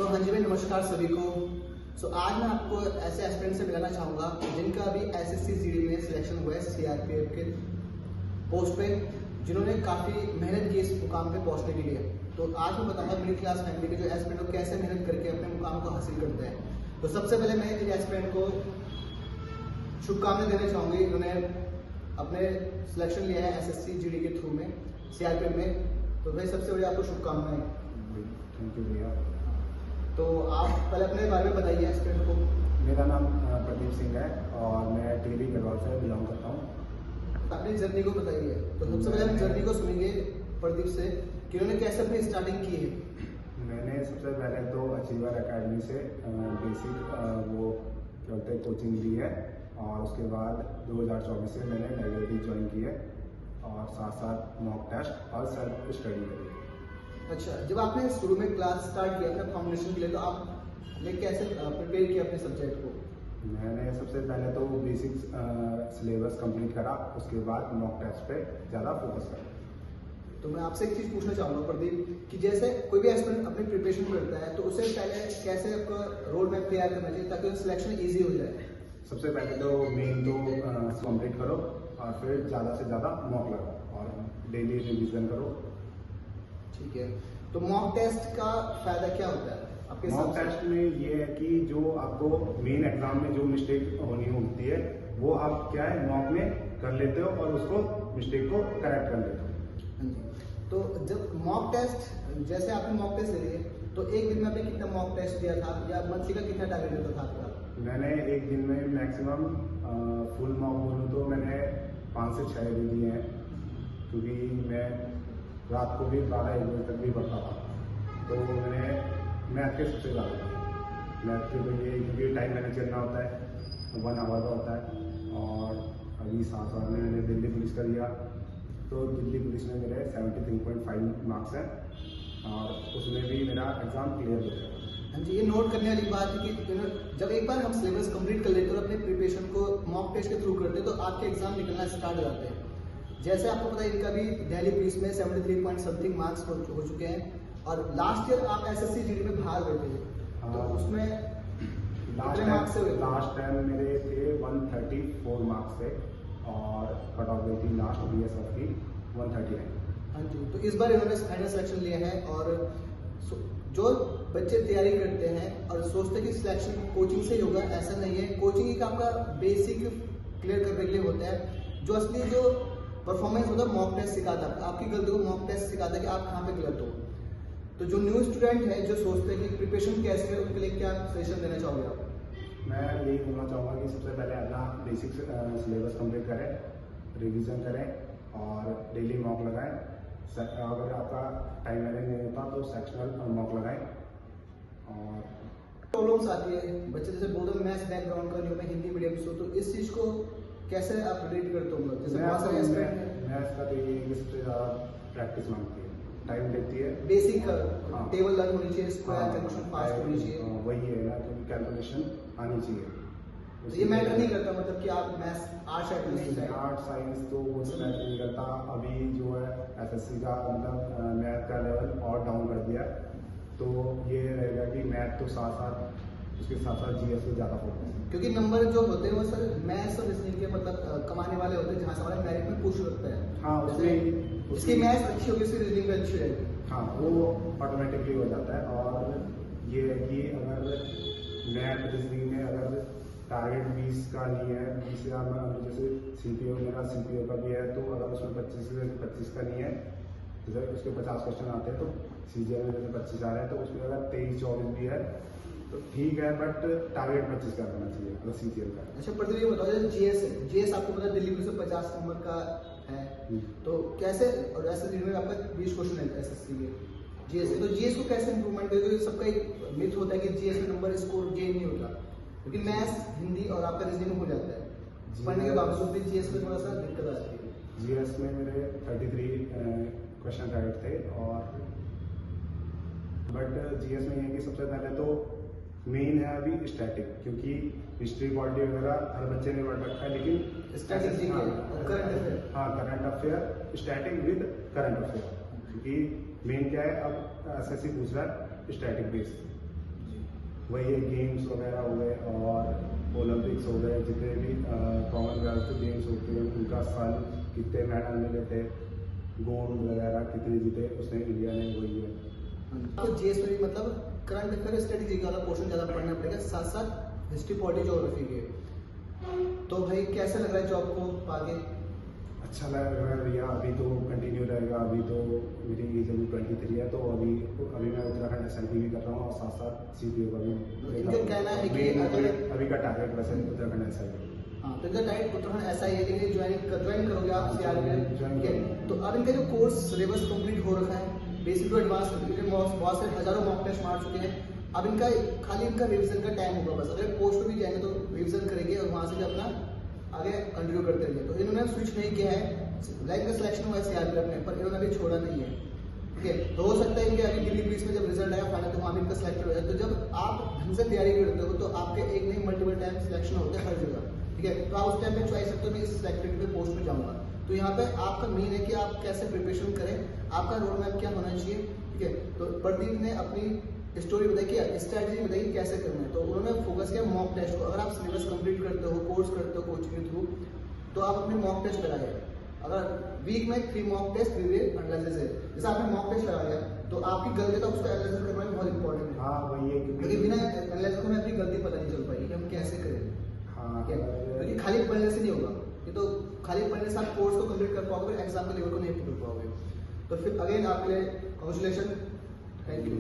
हाँ जी भाई, नमस्कार सभी को। आज मैं आपको ऐसे एस्पिरेंट से मिलाना चाहूँगा जिनका अभी एसएससी जीडी में सिलेक्शन हुआ है सीआरपीएफ के पोस्ट पे, जिन्होंने काफ़ी मेहनत की इस मुकाम पे पहुँचने के लिए। तो आज मैं बताऊँगा मिडिल क्लास फैमिली के जो एस्पिरेंट को कैसे मेहनत करके अपने मुकाम को हासिल करते हैं। तो सबसे पहले मैं इन एस्पिरेंट को शुभकामनाएं देना चाहूँगी। इन्होंने अपने सिलेक्शन लिया है एसएससी जीडी के थ्रू में सीआरपीएफ में। तो भाई सबसे बड़ी आपको शुभकामनाएं। थैंक यू भैया। तो आप पहले अपने बारे में बताइए एस्पिरेंट को। मेरा नाम प्रदीप सिंह है और मैं टीवी गढ़वाल से बिलोंग करता हूँ। अपनी जर्नी को बताइए। तो सबसे पहले हम जर्नी को सुनेंगे प्रदीप से कि उन्होंने कैसे अपनी स्टार्टिंग की है। मैंने सबसे पहले तो अचीवर एकेडमी से बेसिक वो क्या बोलते हैं कोचिंग ली है और उसके बाद 2024 से मैंने लाइब्रेरी ज्वाइन की है और साथ साथ मॉक टेस्ट और सेल्फ स्टडी करी है। अच्छा, जब आपने शुरू में क्लास स्टार्ट किया अपने फाउंडेशन के लिए, तो आपने कैसे प्रिपेयर किया अपने सब्जेक्ट को? मैंने सबसे पहले तो बेसिक सिलेबस कंप्लीट करा, उसके बाद मॉक टेस्ट पे ज़्यादा फोकस करा। तो मैं आपसे एक चीज़ पूछना चाहूँगा प्रदीप कि जैसे कोई भी एस्पिरेंट अपनी प्रिपरेशन करता है तो उससे पहले कैसे आपका रोड मैप तैयार करना चाहिए ताकि सिलेक्शन ईजी हो जाए? सबसे पहले तो मेन तो कंप्लीट करो और फिर ज़्यादा से ज़्यादा मॉक लगाओ और डेली रिवीजन करो। ठीक है, तो मॉक टेस्ट का फायदा क्या होता है आपके? मॉक टेस्ट में ये है कि जो आपको मेन एग्जाम में जो मिस्टेक होनी होती है वो आप क्या है मॉक में कर लेते हो और उसको मिस्टेक को करेक्ट कर लेते हो। तो जब मॉक टेस्ट जैसे आपने मॉक टेस्ट ले लिए तो एक दिन में आपने कितना मॉक टेस्ट दिया था या मंथली का कितना टारगेट रहता था आपका? मैंने एक दिन में मैक्सिमम फुल मॉक बोलूँ तो मैंने 5 से 6 दिन दिए हैं, क्योंकि मैं रात को भी 12-1 बजे तक भी पढ़ता था। तो मैंने मैथ के सबसे ज़्यादा दिए। मैथ के लिए क्योंकि टाइम मैनेज करना होता है, 1 आवर का होता है। और अभी साथ साथ में मैंने दिल्ली पुलिस का लिया, तो दिल्ली पुलिस में मेरे 73.5 मार्क्स हैं और उसमें भी मेरा एग्ज़ाम क्लियर हो गया। हाँ जी, ये नोट करने वाली बात है कि जब एक बार हम सिलेबस कंप्लीट कर लेते हैं और अपने प्रिपरेशन को मॉक टेस्ट के थ्रू करते हैं तो आपके एग्जाम निकलना स्टार्ट हो जाते हैं। जैसे आपको पता है इनका भी दिल्ली पुलिस में 73 पॉइंट समथिंग मार्क्स हो चुके हैं और लास्ट ईयर आप एसएससी जीडी में भाग गए थे। तो उसमें लास्ट टाइम मेरे थे 134 मार्क्स थे और कट ऑफ गई थी लास्ट बीएसएफ की 139। हाँ जी, तो इस बार इन्होंने फाइनल सिलेक्शन लिया है और जो बच्चे तैयारी करते हैं और सोचते हैं कि सिलेक्शन कोचिंग से ही होगा, ऐसा नहीं है। कोचिंग एक आपका बेसिक क्लियर करने के लिए होता है। जो असली जो परफॉर्मेंस होता है मॉक टेस्ट सिखाता है, आपकी गलती को मॉक टेस्ट सिखाता है कि आप कहाँ पे गलत हो। तो जो न्यू स्टूडेंट है जो सोचते हैं कि प्रिपरेशन कैसे है, उनके लिए क्या सजेशन देना चाहोगे आप? मैं यही बोलना चाहूँगा कि सबसे पहले अपना बेसिक सिलेबस कंप्लीट करें, रिवीजन करें और डेली मॉक लगाएं। अगर आपका टाइम मैनेज नहीं होता तो सेक्शनल मॉक लगाएं। और प्रॉब्लम्स आती है बच्चे जैसे बोलते हैं मैथ्स बैकग्राउंड का नहीं हो, मैं हिंदी मीडियम से हूँ, तो इस चीज़ को कैसे आप रिलेट करते हो? जैसे मैथ्स का तो ये सबसे ज़्यादा प्रैक्टिस मांगती है, टाइम लेती है। बेसिक टेबल लर्न होनी चाहिए, स्क्वायर कैलकुलेशन फास्ट होनी चाहिए। वही है ना, क्योंकि कैलकुलेशन आनी चाहिए। तो ये मैटर नहीं करता मतलब कि आप मैथ्स आर्ट्स साइंस तो वो मैटर नहीं करता। अभी जो है एसएससी का मतलब मैथ का लेवल और डाउन कर दिया, तो ये रहेगा कि मैथ तो साथ साथ उसके साथ साथ जीएस पे ज़्यादा फोकस है, क्योंकि नंबर जो होते हैं वो सर मैथ्स और रीजनिंग के मतलब कमाने वाले होते हैं, जहाँ से हमारे मेरिट में पुश होता है। हाँ, उसकी मैथ्स अच्छी होगी, उसकी रीजनिंग भी अच्छी रहेगी। हाँ, वो ऑटोमेटिकली हो जाता है। और ये है कि अगर मैथ रीजनिंग में अगर टारगेट 20 का नहीं है, 20,000 जैसे सीपीओ मेरा सीपीओ का भी है, तो अगर उसमें 25 का नहीं है, जैसे उसके 50 क्वेश्चन आते हैं, तो सीजीएल में जैसे 25 आ रहे हैं तो उसमें अगर 23-24 भी है तो ठीक है, बट टारगेट 25 का करना चाहिए अगर सीजीएल का। अच्छा प्रदीप, ये बताओ जैसे जीएस है, जीएस आपको पता है दिल्ली पुलिस में 50 नंबर का है, तो कैसे? और ऐसे दिन में आपका 20 क्वेश्चन है एसएससी के जीएस, तो जीएस को कैसे इंप्रूवमेंट करेंगे? सबका एक मिथ होता है कि जीएस में नंबर स्कोर गेन नहीं होता, क्योंकि मैथ्स हिंदी और आपका रीजनिंग हो जाता है, पढ़ने के बावजूद भी जीएस में थोड़ा सा दिक्कत आती है। जीएस में मेरे 33 क्वेश्चन राइट थे और बट जीएस में ये है कि सबसे पहले तो मेन है अभी स्टैटिक, क्योंकि हिस्ट्री पॉलिटी वगैरह हर बच्चे ने पढ़ रखा है, लेकिन static current affair static with current affair, क्योंकि मेन क्या है अब एसएससी पूछ रहा है स्टैटिक बेस। वही गेम्स वगैरह हुए और ओलंपिक्स हो गए, जितने भी कॉमनवेल्थ गेम्स होते हैं उनका साल कितने मेडल मिले थे, गोल्ड वगैरह कितने जीते उसने इंडिया ने, वही है। तो जीएस में भी मतलब करंट अफेयर स्टडी वाला पोर्शन ज़्यादा पढ़ना पड़ेगा, साथ साथ हिस्ट्री पॉलिटी ज्योग्राफी के। तो भाई कैसा लग रहा है जॉब को आगे? अच्छा लग रहा है भैया, अभी तो कंटिन्यू रहेगा। अभी तो मेरी एज अभी 23 है, तो अभी मैं उत्तराखंड SLP भी कर रहा हूँ और साथ साथ CPO का भी। इनका कहना है कि अगर अभी का टारगेट वैसे उत्तराखंड SLP। हाँ, तो इनका टाइप उत्तराखंड ऐसा ही है कि ज्वाइन करोगे आप CRPF, ठीक है। तो अब इनका जो कोर्स सिलेबस कंप्लीट हो रखा है, बेसिक टू एडवांस, बहुत से हजारों मॉक टेस्ट मार चुके हैं। अब इनका खाली इनका रिवीजन का टाइम होगा बस। अगर पोस्ट पे भी जाएंगे तो रिवीजन करेंगे और वहाँ से भी अपना आगे कंटिन्यू करते रहेंगे। तो इन्होंने स्विच नहीं किया है, लाइक का सिलेक्शन हुआ है CRPF में, पर इन्होंने अभी छोड़ा नहीं है, ठीक है। तो हो सकता है इनके अभी दिल्ली पुलिस में जब रिजल्ट आएगा फाइनल, तो वहाँ भी इनका सिलेक्टेड हो जाए। तो जब आप ढंग से तैयारी करते हो तो आपके एक नहीं मल्टीपल टाइम सिलेक्शन होते हैं हर जगह, ठीक है। तो आप उस टाइम पे चॉइस सकते हो मैं इस सिलेक्टेड पे पोस्ट में जाऊँगा। तो यहाँ पे आपका मेन है कि आप कैसे प्रिपरेशन करें, आपका रोड मैप क्या होना चाहिए, ठीक है। तो प्रदीप ने अपनी स्टोरी बताई कि स्ट्रैटेजी बताई कि कैसे करना है। तो उन्होंने फोकस किया मॉक टेस्ट को। अगर आप सिलेबस कंप्लीट करते हो, कोर्स करते हो कोचिंग के थ्रू, तो आप अपने मॉक टेस्ट लगाइए। अगर वीक में 3 मॉक टेस्ट प्रीवियस एनालिसिस है, जैसे आपने मॉक टेस्ट लगा लिया तो आपकी गलती तो उसको एनालिसिस करना भी बहुत इंपॉर्टेंट है। हाँ वही है, क्योंकि बिना एनालिसिस में अपनी गलती पता नहीं चल पाएगी कि हम कैसे करें। हाँ क्योंकि खाली पढ़ने से नहीं होगा, ये तो खाली पढ़ने से आप कोर्स को कंप्लीट कर पाओगे, एग्जाम के लेवल को नहीं पकड़ पाओगे। तो फिर अगेन आपके लिए कांग्रेचुलेशन, थैंक यू।